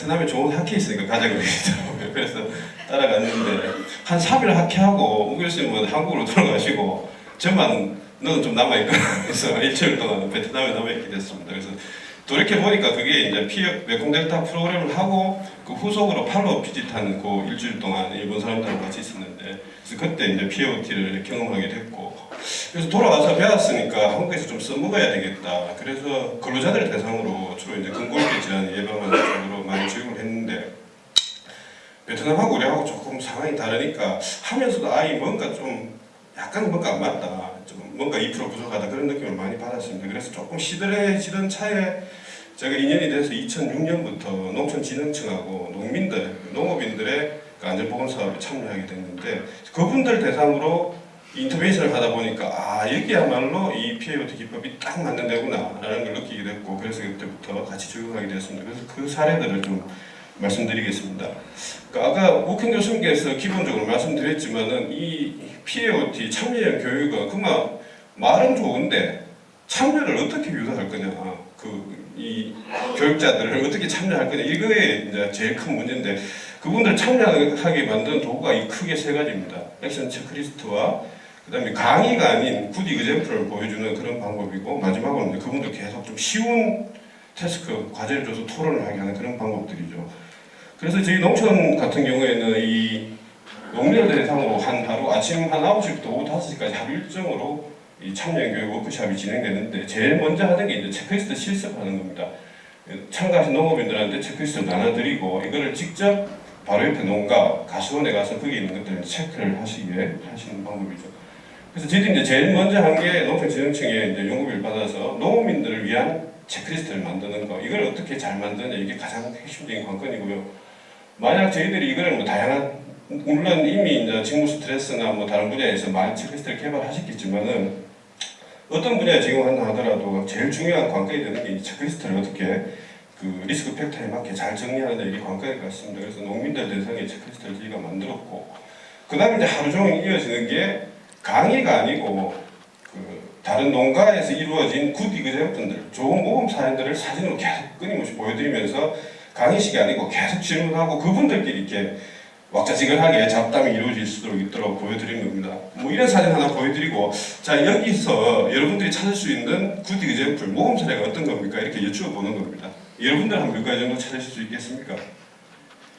베트남에 좋은 학회 있으니까 가자 그러더라고요. 그래서 따라갔는데 한 3일 학회하고 우길씨는 한국으로 돌아가시고 저만 너는 좀 남아있거나 해서 일주일 동안 베트남에 남아있게 됐습니다. 그래서 돌이켜보니까 그게 이제 메콩델타 프로그램을 하고 그 후속으로 팔로우 비짓한 그 일주일 동안 일본 사람들하고 같이 있었는데 그래서 그때 이제 POT를 경험하게 됐고 그래서 돌아와서 배웠으니까 한국에서 좀 써먹어야 되겠다. 그래서 근로자들 대상으로 주로 이제 근골계 질환 예방하는 쪽으로 많이 교육을 했는데 베트남하고 우리하고 조금 상황이 다르니까 하면서도 뭔가 좀 약간 뭔가 안 맞다. 좀 뭔가 2% 부족하다 그런 느낌을 많이 받았습니다. 그래서 조금 시들해지던 차에 제가 인연이 돼서 2006년부터 농촌진흥청하고 농업인들의 그 안전보건사업에 참여하게 됐는데 그분들 대상으로 인터벤션을 하다 보니까 여기야말로 이 PAOT 기법이 딱 맞는 데구나 라는 걸 느끼게 됐고 그래서 그때부터 같이 적용하게 됐습니다. 그래서 그 사례들을 좀 말씀드리겠습니다. 그러니까 아까 우켄 교수님께서 기본적으로 말씀드렸지만은 이 PAOT 참여형 교육은 그만 말은 좋은데 참여를 어떻게 유도할 거냐, 이 교육자들을 어떻게 참여할 거냐 이거에 이제 제일 큰 문제인데 그분들 참여하게 만든 도구가 크게 세 가지입니다. 액션 체크리스트와 그다음에 강의가 아닌 굿 이그젬플을 보여주는 그런 방법이고 마지막으로는 그분들 계속 좀 쉬운 태스크 과제를 줘서 토론을 하게 하는 그런 방법들이죠. 그래서 저희 농촌 같은 경우에는 이 농민들 대상으로 하루 아침 한 9시부터 오후 5시까지 하루 일정으로 이 참여형 교육 워크숍이 진행되는데 제일 먼저 하는 게 이제 체크리스트 실습하는 겁니다. 참가하신 농업인들한테 체크리스트를 나눠드리고 이거를 직접 바로 옆에 농가, 가수원에 가서 거기 있는 것들을 체크를 하시는 방법이죠. 그래서 저희들이 이제 제일 먼저 한 게 농촌진흥청에 이제 연구비를 받아서 농민들을 위한 체크리스트를 만드는 거. 이걸 어떻게 잘 만드냐 이게 가장 핵심적인 관건이고요. 만약 저희들이 이걸 다양한 물론 이미 이제 직무 스트레스나 다른 분야에서 많은 체크리스트를 개발하셨겠지만은 어떤 분야에 적용한다 하더라도 제일 중요한 관건이 되는 게 이 체크리스트를 어떻게 그 리스크 팩터에 맞게 잘 정리하느냐 이게 관건일 것 같습니다. 그래서 농민들 대상의 체크리스트를 저희가 만들었고 그 다음에 이제 하루 종일 이어지는 게 강의가 아니고 다른 농가에서 이루어진 굿 이그젬플들, 좋은 모범 사례들을 사진으로 계속 끊임없이 보여드리면서 강의식이 아니고 계속 질문하고 그분들끼리 이렇게 왁자지근하게 잡담이 이루어질 수 있도록 보여드리는 겁니다. 이런 사진 하나 보여드리고 자 여기서 여러분들이 찾을 수 있는 굿 이그젬플, 모범 사례가 어떤 겁니까? 이렇게 여쭈어보는 겁니다. 여러분들 한 몇 가지 정도 찾으실 수 있겠습니까?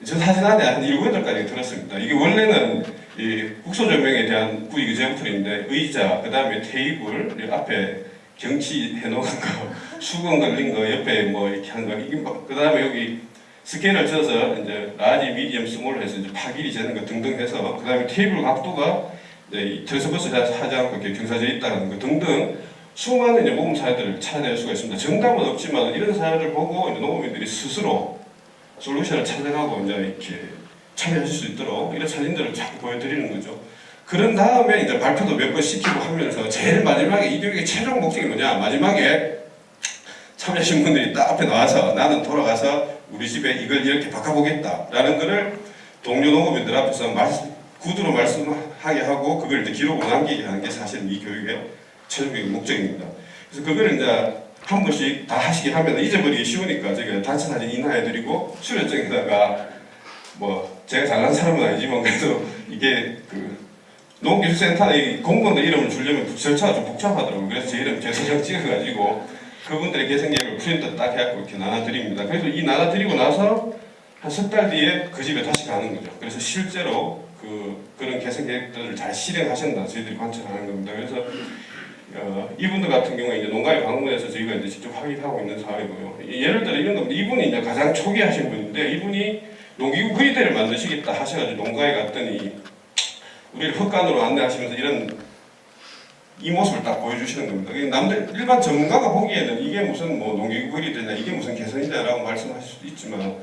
저 사진 안에 한 7, 8가지 들었습니다. 이게 원래는 이 국소조명에 대한 굿 이그젬플인데 의자, 그 다음에 테이블, 앞에 경치 해놓은 거, 수건 걸린 거, 옆에 이렇게 한 거, 이게 그 다음에 여기 스케일을 쳐서 이제 라지, 미디엄, 스몰 해서 이제 파길이 재는 거 등등 해서 그 다음에 테이블 각도가 트랜스버스 하지 않고 이렇게 경사져 있다는 거 등등 수많은 이제 모범 사례들을 찾아낼 수가 있습니다. 정답은 없지만 이런 사례를 보고 이제 농업인들이 스스로 솔루션을 찾아가고 이제 이렇게 참여하실 수 있도록 이런 사진들을 자꾸 보여드리는 거죠. 그런 다음에 이제 발표도 몇 번 시키고 하면서 제일 마지막에 이 교육의 최종 목적이 뭐냐? 마지막에 참여하신 분들이 딱 앞에 나와서 나는 돌아가서 우리 집에 이걸 이렇게 바꿔보겠다라는 거를 동료 농업인들 앞에서 구두로 말씀하게 하고 그걸 이제 기록으로 남기게 하는 게 사실은 이 교육의 최종적인 목적입니다. 그래서 그걸 이제 한 번씩 다 하시게 하면 잊어버리기 쉬우니까 제가 단체 사진 인화해드리고 수료증에다가 제가 잘난 사람은 아니지만 그래도 이게 농기술센터의 공무원들 이름을 주려면 절차가 좀 복잡하더라고요. 그래서 제 이름 개서적 찍어가지고 그분들의 계승계획을 프린터 딱 해갖고 이렇게 나눠드립니다. 그래서 이 나눠드리고 나서 한 석 달 뒤에 그 집에 다시 가는 거죠. 그래서 실제로 그런 계승계획들을 잘 실행하셨나 저희들이 관찰하는 겁니다. 그래서 이분들 같은 경우에 이제 농가에 방문해서 저희가 이제 직접 확인하고 있는 상황이고요. 예를 들어 이런 겁니다. 이분이 이제 가장 초기 하신 분인데 이분이 농기구 의대를 만드시겠다 하셔가지고 농가에 갔더니 우리를 헛간으로 안내하시면서 이 모습을 딱 보여주시는 겁니다. 남들 일반 전문가가 보기에는 이게 무슨 농기구 의대냐 이게 무슨 개선이냐라고 말씀하실 수도 있지만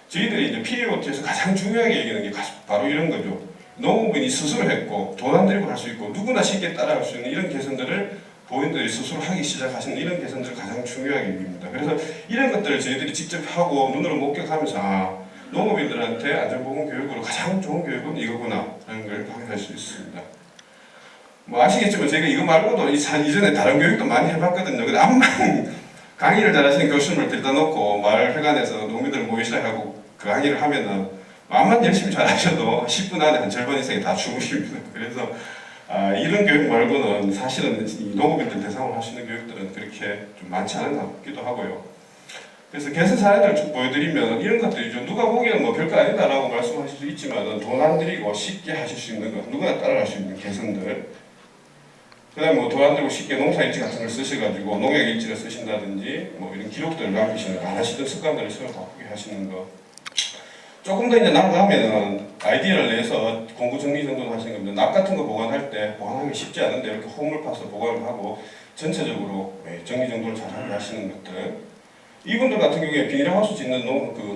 저희들이 이제 PAOT에서 가장 중요하게 얘기하는 게 바로 이런 거죠. 농업인이 스스로 했고 돈 안 들고 할 수 있고 누구나 쉽게 따라갈 수 있는 이런 개선들을 본인들이 스스로 하기 시작하시는 이런 개선들을 가장 중요하게 여깁니다. 그래서 이런 것들을 저희들이 직접 하고 눈으로 목격하면서 농업인들한테 안전보건 교육으로 가장 좋은 교육은 이거구나 라는 걸 확인할 수 있습니다. 아시겠지만 제가 이거 말고도 이전에 다른 교육도 많이 해봤거든요. 근데 암만 강의를 잘하시는 교수님을 데려다 놓고 마을회관에서 농민들 모이시라 하고 그 강의를 하면은 마음만 열심히 잘하셔도 10분 안에 한 절반 이상이 다 죽으십니다. 그래서 이런 교육 말고는 사실은 이 농업인들 대상으로 할 수 있는 교육들은 그렇게 좀 많지 않은 것 같기도 하고요. 그래서 개선 사례들을 좀 보여드리면 이런 것들이죠. 누가 보기에는 뭐 별거 아니다라고 말씀하실 수 있지만 돈 안 들이고 쉽게 하실 수 있는 것, 누구나 따라갈 수 있는 개선들. 그 다음에 뭐 돈 안 들고 쉽게 농사일지 같은 걸 쓰셔가지고 농약일지를 쓰신다든지 뭐 이런 기록들을 남기시는 거, 안 하시던 습관들을 새로 바꾸게 하시는 거. 조금 더 이제 나아가면은 아이디어를 내서 공구 정리 정도는 하시는 겁니다. 납 같은 거 보관할 때 보관하기 쉽지 않은데 이렇게 홈을 파서 보관을 하고 전체적으로 정리 정도를 잘하게 하시는 것들. 이분들 같은 경우에 비닐하우스 짓는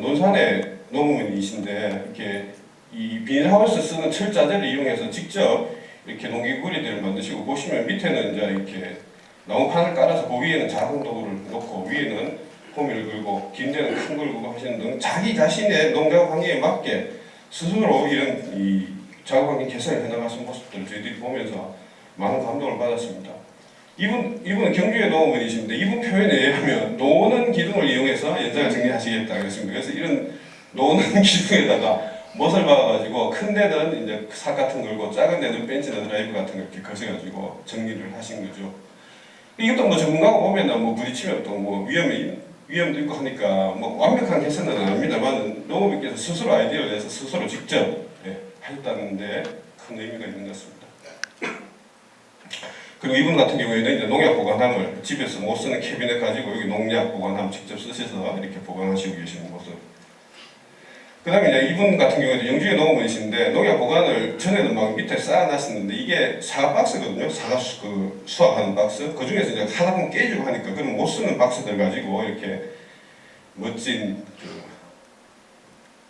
논산의 농민이신데 이렇게 이 비닐하우스 쓰는 철자재를 이용해서 직접 이렇게 농기구리들을 만드시고 보시면 밑에는 이제 이렇게 나무판을 깔아서 그 위에는 작은 도구를 놓고 위에는 호미를 걸고 긴 데는 큰 걸 걸고 하시는 등 자기 자신의 농작 환경에 맞게 스스로 이런 이 작업 환경 개선을 해나가신 모습들을 저희들이 보면서 많은 감동을 받았습니다. 이분은 경주의 농업인이신데 이분 표현에 의하면 노는 기둥을 이용해서 연장을 정리하시겠다 그랬습니다. 그래서 이런 노는 기둥에다가 못을 박아가지고 큰 데는 이제 삭 같은 거 걸고 작은 데는 벤치나 드라이브 같은 거 이렇게 거셔가지고 정리를 하신 거죠. 이것도 뭐 전문가가 보면 뭐 부딪히면 또 뭐 위험도 있고 하니까 뭐 완벽한 개선은 아닙니다만 농업인께서 스스로 아이디어를 내서 스스로 직접 하셨다는데 큰 의미가 있는 것 같습니다. 그리고 이분 같은 경우에는 이제 농약 보관함을 집에서 못 쓰는 캐비넷 가지고 여기 농약 보관함 직접 쓰셔서 이렇게 보관하시고 계시는 모습. 그 다음에 이제 이분 같은 경우에는 영주의 농업인이신데 농약 보관을 전에는 막 밑에 쌓아놨었는데 이게 사과 박스거든요. 사과 수확하는 박스. 그 중에서 이제 하다 보면 깨지고 하니까 그런 못 쓰는 박스들 가지고 이렇게 멋진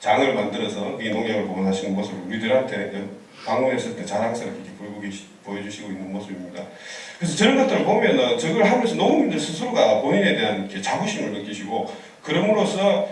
장을 만들어서 이 농약을 보관하시는 모습을 우리들한테 방문했을 때 자랑스럽게 보여주시고 있는 모습입니다. 그래서 저런 것들을 보면은 저걸 하면서 농민들 스스로가 본인에 대한 이렇게 자부심을 느끼시고 그럼으로써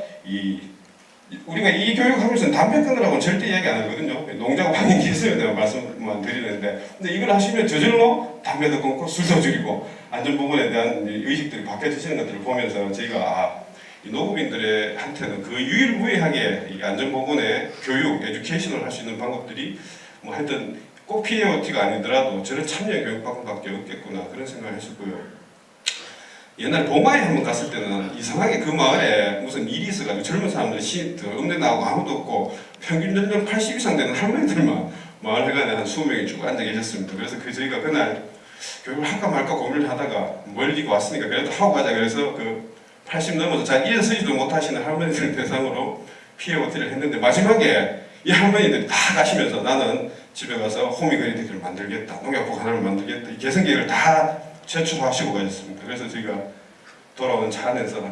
우리가 이 교육하면서 담배 끊으라고 절대 이야기 안 하거든요. 농작 환경 개선에 대한 말씀만 드리는데 근데 이걸 하시면 저절로 담배도 끊고 술도 줄이고 안전 부분에 대한 의식들이 바뀌어지시는 것들을 보면서 저희가 이 농업인들한테는 그 유일무이하게 이 안전 부분의 교육, 에듀케이션을 할 수 있는 방법들이 뭐 하여튼 꼭 PAOT가 아니더라도 저런 참여 교육 방법밖에 없겠구나 그런 생각을 했었고요. 옛날 봉화에 한번 갔을 때는 이상하게 그 마을에 무슨 일이 있어가지고 젊은 사람들이 읍내 나오고 아무도 없고 평균 연령 80 이상 되는 할머니들만 마을회관에 한 20명이 쭉 앉아 계셨습니다. 그래서 저희가 그날 교육을 할까 말까 고민을 하다가 멀리 왔으니까 그래도 하고 가자 그래서 80 넘어서 잘 일어서지도 못하시는 할머니들 대상으로 PAOT를 했는데 마지막에 이 할머니들이 다 가시면서 나는 집에 가서 호미그리드기를 만들겠다, 농약 보관함을 만들겠다, 이 개선 계획을 다 제출하시고 가셨습니다. 그래서 저희가 돌아오는 차 안에서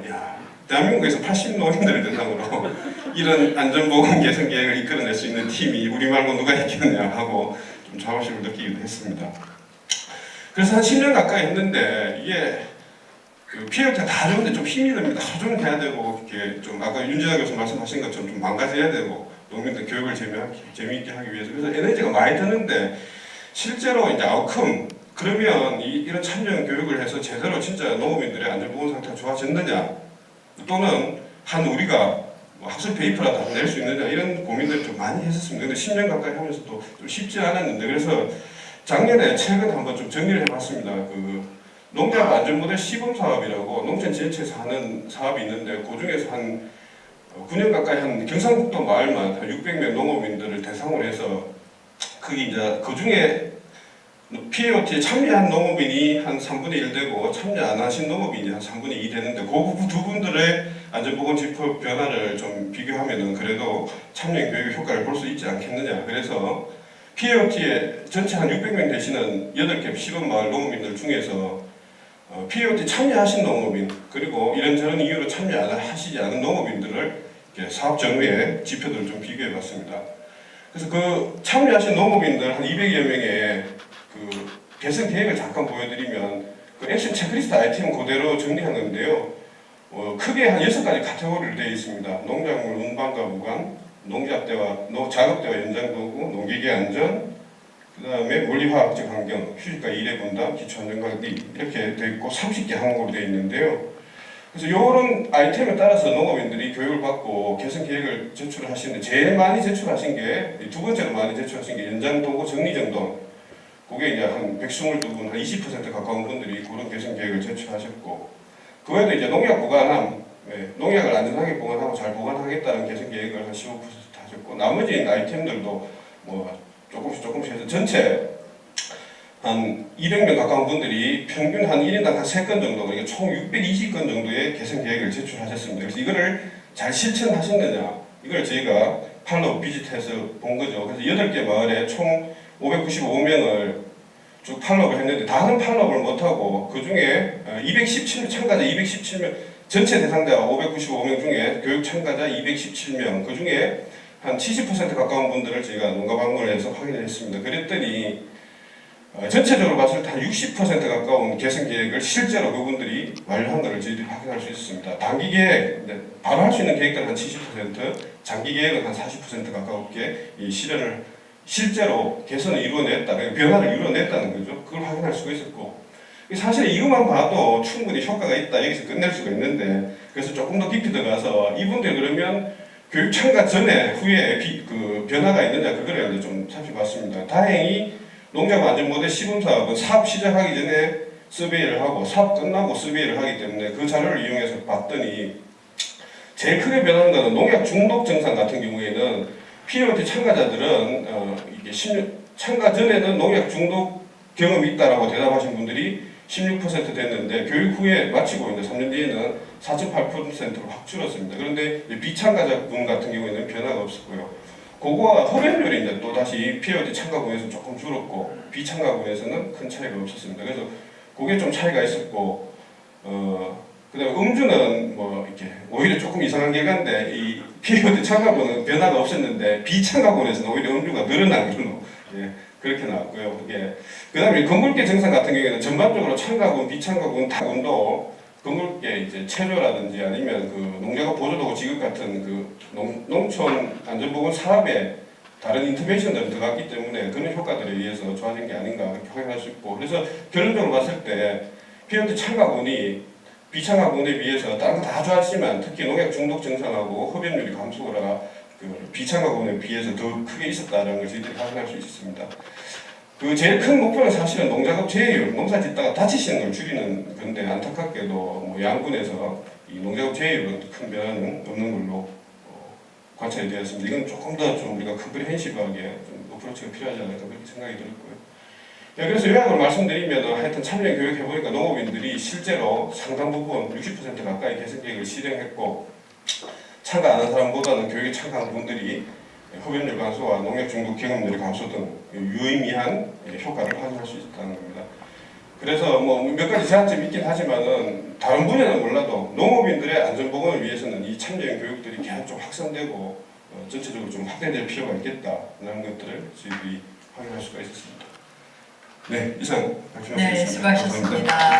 대한민국에서 80 노인들을 대상으로 이런 안전보건 개선 계획을 이끌어낼 수 있는 팀이 우리 말고 누가 있겠느냐 하고 좀 자부심을 느끼기도 했습니다. 그래서 한 10년 가까이 했는데 이게 PAOT가 다 하려는데 좀 힘이 듭니다. 하루 종일 해야 되고 이렇게 좀 아까 윤진아 교수 말씀하신 것처럼 좀 망가져야 되고 농민들 교육을 재미있게 하기 위해서 그래서 에너지가 많이 드는데 실제로 이제 아웃컴 그러면 이런 참여형 교육을 해서 제대로 진짜 농업인들의 안전보건 상태가 좋아졌느냐 또는 우리가 뭐 학술 페이퍼라도 낼 수 있느냐 이런 고민들을 좀 많이 했었습니다. 근데 10년 가까이 하면서도 좀 쉽지 않았는데 그래서 작년에 최근 한번 좀 정리를 해봤습니다. 농작 안전모델 시범 사업이라고 농촌 지자체에서 하는 사업이 있는데 그 중에서 한 9년 가까이 한 경상북도 마을만 한 600명 농업인들을 대상으로 해서 그게 이제 그 중에 PAOT에 참여한 농업인이 한 3분의 1 되고 참여 안 하신 농업인이 한 3분의 2 되는데 그 두 분들의 안전보건 지표 변화를 좀 비교하면은 그래도 참여 교육의 효과를 볼 수 있지 않겠느냐. 그래서 PAOT에 전체 한 600명 되시는 8개 시범마을 농업인들 중에서 PAOT 참여하신 농업인 그리고 이런저런 이유로 참여 안 하시지 않은 농업인들을 사업 전후에 지표들을 좀 비교해봤습니다. 그래서 참여하신 농업인들 한 200여 명의 개선 계획을 잠깐 보여드리면 액션 체크리스트 아이템은 그대로 정리한 건데요. 크게 한 6가지 카테고리로 되어 있습니다. 농작물 운반과 보관, 농작대와 작업대와 연장도구, 농기계 안전, 그 다음에 물리화학적 환경, 휴식과 일의 분담, 기초안전관리 이렇게 되어 있고 30개 항목으로 되어 있는데요. 그래서 이런 아이템에 따라서 농업인들이 교육을 받고 개선 계획을 제출하시는데 제일 많이 제출하신 게 두 번째로 많이 제출하신 게 연장도구 정리정돈. 그게 이제 한 122분, 한 20% 가까운 분들이 그런 개선 계획을 제출하셨고, 그 외에도 이제 농약 보관함, 농약을 안전하게 보관하고 잘 보관하겠다는 개선 계획을 한 15% 하셨고, 나머지 아이템들도 뭐 조금씩 해서 전체 한 200명 가까운 분들이 평균 한 1인당 한 3건 정도, 그러니까 총 620건 정도의 개선 계획을 제출하셨습니다. 그래서 이거를 잘 실천하셨느냐, 이걸 저희가 팔로우 비짓해서 본 거죠. 그래서 8개 마을에 총 595명을 쭉 팔로우를 했는데 다른 팔로우를 못하고 그 중에 217명 참가자 217명 전체 대상자 595명 중에 교육 참가자 217명 그 중에 한 70% 가까운 분들을 저희가 농가 방문을 해서 확인을 했습니다. 그랬더니 전체적으로 봤을 때 한 60% 가까운 개선 계획을 실제로 그분들이 완료한 것을 저희들이 확인할 수 있습니다. 단기 계획, 바로 할 수 있는 계획들은 한 70%, 장기 계획은 한 40% 가깝게 이 실현을 실제로 개선을 이루어냈다, 변화를 이루어냈다는 거죠. 그걸 확인할 수가 있었고, 사실 이것만 봐도 충분히 효과가 있다, 여기서 끝낼 수가 있는데, 그래서 조금 더 깊이 들어가서 이분들 그러면 교육 참가 전에 후에 그 변화가 있느냐 그거를 이제 좀 살펴봤습니다. 다행히 농작안전모델 시범사업은 사업 시작하기 전에 서베이를 하고 사업 끝나고 서베이를 하기 때문에 그 자료를 이용해서 봤더니 제일 크게 변한 것은 농약 중독 증상 같은 경우에는 POT 참가자들은 이게 참가 전에는 농약 중독 경험이 있다라고 대답하신 분들이 16% 됐는데 교육 후에 마치고 이제 3년 뒤에는 4.8%로 확 줄었습니다. 그런데 비참가자분 같은 경우에는 변화가 없었고요. 그거와 흡연율이 이제 또 다시 POT 참가군에서 조금 줄었고 비참가군에서는 큰 차이가 없었습니다. 그래서 그게 좀 차이가 있었고, 그다음에 음주는 뭐 이렇게 오히려 조금 이상한 결과인데 이 POT 참가군은 변화가 없었는데 비참가군에서는 오히려 음주가 늘어난 걸로 그렇게 나왔고요. 그다음에 건물계 증상 같은 경우에는 전반적으로 참가군, 비참가군 타군도 건물계 이제 체조라든지 아니면 그 농작업 보조도구 지급 같은 그 농촌 안전보건 사업에 다른 인터벤션들이 들어갔기 때문에 그런 효과들에 의해서 좋아진 게 아닌가 그렇게 확인할 수 있고, 그래서 결론적으로 봤을 때 POT 참가군이 비참가군에 비해서 다른 거 다 좋았지만 특히 농약 중독 증상하고 흡연율이 감소가 그 비참가군에 비해서 더 크게 있었다는 걸 저희들이 확인할 수 있었습니다. 그 제일 큰 목표는 사실은 농작업 재해율, 농사 짓다가 다치시는 걸 줄이는 건데 안타깝게도 뭐 양군에서 이 농작업 재해율은 큰 변화는 없는 걸로 관찰이 되었습니다. 이건 조금 더 좀 우리가 컴프레헨시브하게 좀 어프로치가 필요하지 않을까 그렇게 생각이 들었고요. 그래서 요약으로 말씀드리면 하여튼 참여 교육해보니까 농업인들이 실제로 상당 부분 60% 가까이 개선 계획을 실행했고, 참가 안 한 사람보다는 교육에 참가한 분들이 흡연율 감소와 농약 중독 경험률 감소 등 유의미한 효과를 확인할 수 있다는 겁니다. 그래서 뭐 몇 가지 제한점이 있긴 하지만은 다른 분야는 몰라도 농업인들의 안전보건을 위해서는 이 참여형 교육들이 계속 좀 확산되고 전체적으로 좀 확대될 필요가 있겠다는 것들을 저희들이 확인할 수가 있었습니다. 네, 이상 발표하겠습니다. 네, 수고하셨습니다.